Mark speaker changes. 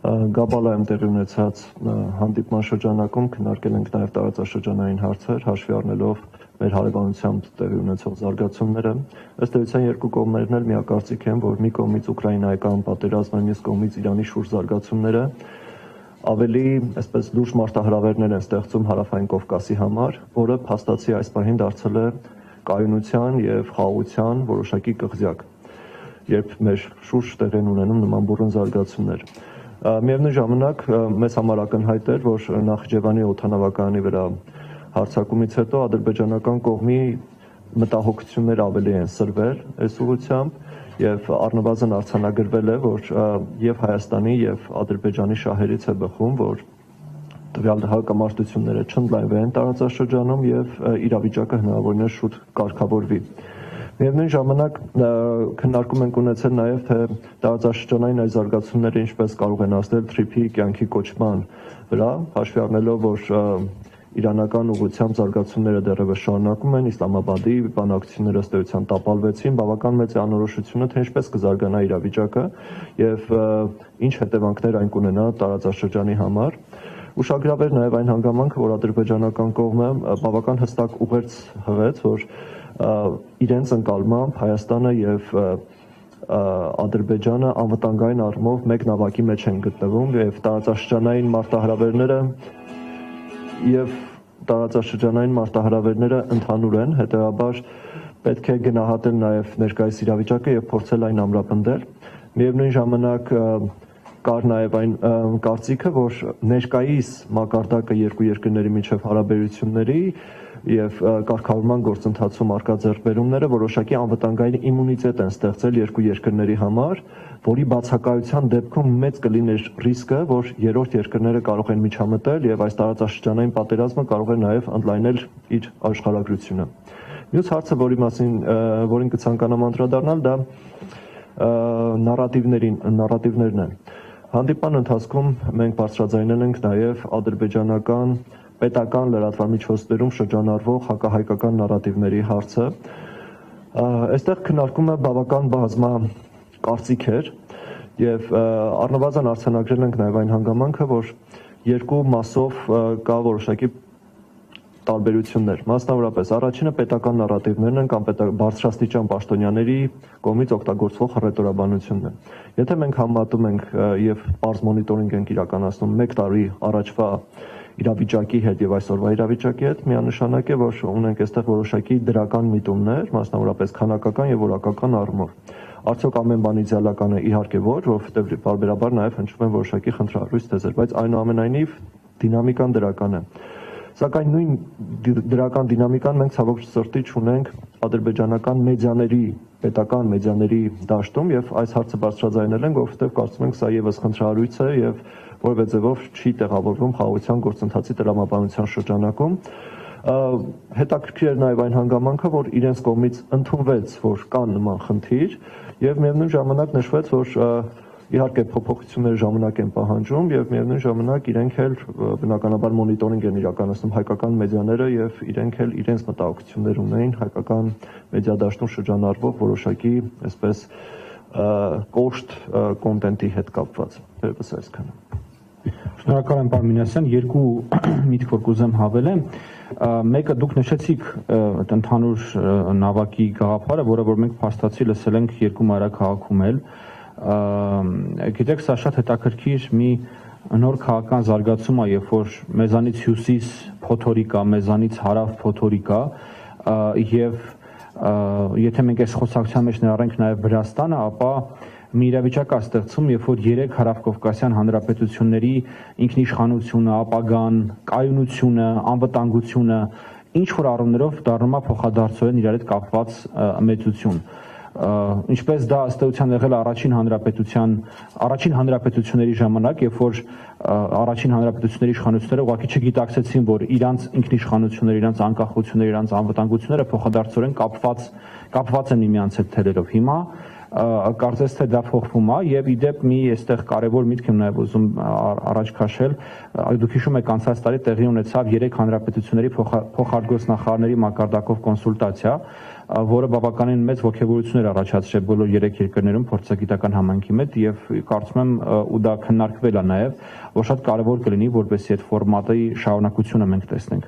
Speaker 1: Գաբալայում տեղի ունեցած հանդիպման շրջանակում քննարկել ենք նաև տարածաշրջանային հարցեր, հաշվի առնելով մեր հարևանությամբ տեղի ունեցող զարգացումները։ Ըստ էության երկու կողմերն էլ միակարծիք են, որ մի կողմից ուկրաինայական պատերազմը, մյուս կողմից Իրանի շուրջ զարգացումները ավելի այսպես լուրջ մարտահրավերներ են ստեղծում հարավային Կովկասի համար, որը փաստացի այս պահին դարձել է կայունության եւ խաղաղության որոշակի կղզյակ, երբ մեր շուրջ տեղի են ունենում նման բուռն զարգացումներ։ Միևնույն ժամանակ մեզ համար ակնհայտ էր, որ Նախիջևանի օդանավակայանի վրա հարձակումից հետո ադրբեջանական կողմի մտահոգությունները ավելի են սրվել այս ուղղությամբ եւ առնվազն արձանագրվել է, որ եւ Հայաստանի եւ Ադրբեջանի շահերից է բխում, որ տվյալ հակամարտությունները չընդլայնվեն տարածաշրջանում եւ իրավիճակը հնարավորինս շուտ կարգավորվի։ Միևնույն ժամանակ քննարկում ենք ունեցել նաև թե տարածաշրջանային այս զարգացումները ինչպես կարող են ազդել թրիփի կյանքի կոչման վրա, հաշվի առնելով, որ իրանական ուղղությամբ զարգացումները դեռևս շարունակում են, Իսլամաբադի բանակցությունները ըստ էության տապալվեցին, բավական մեծ է անորոշությունը, թե ինչպես կզարգանա իրավիճակը եւ ինչ հետևանքներ այն կունենա տարածաշրջանի համար։ Ուշագրավ էր նաև այն հանգամանքը, որ ադրբեջանական կողմը բավական հստակ ուղերձ հղեց, որ իրենց ընկալմամբ Հայաստանը եւ Ադրբեջանը անվտանգային առումով մեկ նավակի մեջ են գտնվում եւ տարածաշրջանային մարտահրավերները ընդհանուր են, հետեւաբար պետք է գնահատել նաեւ ներկայիս իրավիճակը եւ փորձել այն ամրապնդել։ Միևնույն ժամանակ կար նաև այն կարծիքը, որ ներկայիս մակարդակը երկու երկրների միջև հարաբերությունների եւ կարգավորման գործընթացում արկա ձեռքբերումները որոշակի անվտանգային իմունիտետ են ստեղծել երկու երկրների համար, որի բացակայության դեպքում մեծ կլիներ ռիսկը, որ երրորդ երկրները կարող են միջամտել եւ այս տարածաշրջանային պատերազմը կարող է նաև ընդլայնել իր աշխարհագրությունը։ Մյուս հարցը, որին կցանկանամ անդրադառնալ, դա նարատիվներն են։ Հանդիպման ընթացքում մենք բարձրաձայնել ենք նաև ադրբեջանական պետական լրատվամիջոցներում շրջանառվող հակահայկական նարատիվների հարցը։ Այստեղ քննարկումը բավական բազմակարծիք էր եւ առնվազն արձանագրել ենք նաև այն հանգամանքը, որ երկու մասով կա որոշակի տարբերություններ։ Մասնավորապես առաջինը պետական նարատիվներն են կամ բարձրաստիճան պաշտոնյաների կողմից օգտագործվող հռետորաբանությունն է։ Եթե մենք համատում ենք եւ բարձ մոնիտորինգ ենք իրականացնում 1 տարի առաջվա իրավիճակի հետ եւ այսօրվա իրավիճակի հետ, միանշանակ է, որ ունենք այստեղ որոշակի դրական միտումներ, մասնավորապես քանակական եւ որակական առումով։ Արդյոք ամեն բան իդեալական է, իհարկե ոչ, որովհետեւ բարբերաբար նաեւ հնչում են որոշակի խնդրահարույց թեզեր, բայց այնուամենայնիվ դինամիկան դրական է։ Սակայն նույն դրական դինամիկան մենք ցավոք սրտի չունենք ադրբեջանական մեդիաների, պետական մեդիաների դաշտում եւ այս հարցը բարձրաձայնել ենք, որովհետեւ կարծում ենք սա եւս խնդրահարույց է եւ որևէ ձևով չի տեղավորվում խաղաղության գործընթացի տրամաբանության շրջանակում։ Հետաքրքիր էր նաեւ այն հանգամանքը, որ իրենց կողմից ընդունվեց, որ կան նման խնդիր եւ միևնույն ժամանակ նշվեց, որ իհարկե փոփոխությունները ժամանակ են պահանջում եւ միևնույն ժամանակ իրենք էլ բնականաբար մոնիտորինգ են իրականացնում հայկական մեդիաները եւ իրենք էլ իրենց մտահոգություններ ունեն հայկական մեդիադաշտում շրջանառվող որոշակի այսպես կոշտ կոնտենտի հետ կապված։ Դերևս այսքանը։
Speaker 2: Շնորհակալ եմ, պարոն Մինասյան, երկու միտք որ կուզեմ հավելեմ։ Մեկը դուք նշեցիք այդ ընդհանուր նավակի գաղափարը, որը որ մենք փաստացի լսել ենք երկու մայրաքաղաքում էլ։ Գիտեք, սա շատ հետաքրքիր մի նոր քաղաքական զարգացում է, երբ որ մեզանից հյուսիս փոթորիկ է, մեզանից հարավ փոթորիկ է, եւ եթե մենք այս խոսակցության մեջ ներառենք նաեւ Վրաստանը, ապա մի իրավիճակ է ստեղծում, երբ որ 3 հարավկովկասյան հանրապետությունների ինքնիշխանությունը, ապագան, կայունությունը, անվտանգությունը ինչ որ առումներով դառնում է փոխադարձորեն իրար հետ կապված մեծություն։ Ինչպես դա ըստ էության եղել առաջին հանրապետությունների ժամանակ, երբ որ առաջին հանրապետությունների իշխանությունները ուղղակի չգիտակցեցին, որ իրանց ինքնիշխանությունները, իրանց անկախությունները, իրանց անվտանգությունները փոխադարձորեն կապված են միմյանց հետ թելերով։ Հիմա կարծես թե դա փոխվում է եւ իդեպ մի այստեղ կարեւոր միտք եմ նաեւ ուզում առաջ քաշել, դուք հիշում եք անցած տարի տեղի ունեցավ 3 հանրապետությունների փոխարգործնախարարների մակարդակով կոնսուլտացիա, որը բավականին մեծ ողջավորություններ առաջացրել բոլոր 3 երկրներում փորձագիտական համայնքի մեջ եւ կարծում եմ ու դա քննարկվել է նաեւ, որ շատ կարեւոր կլինի, որպեսզի այդ ֆորմատի շարունակությունը մենք տեսնենք։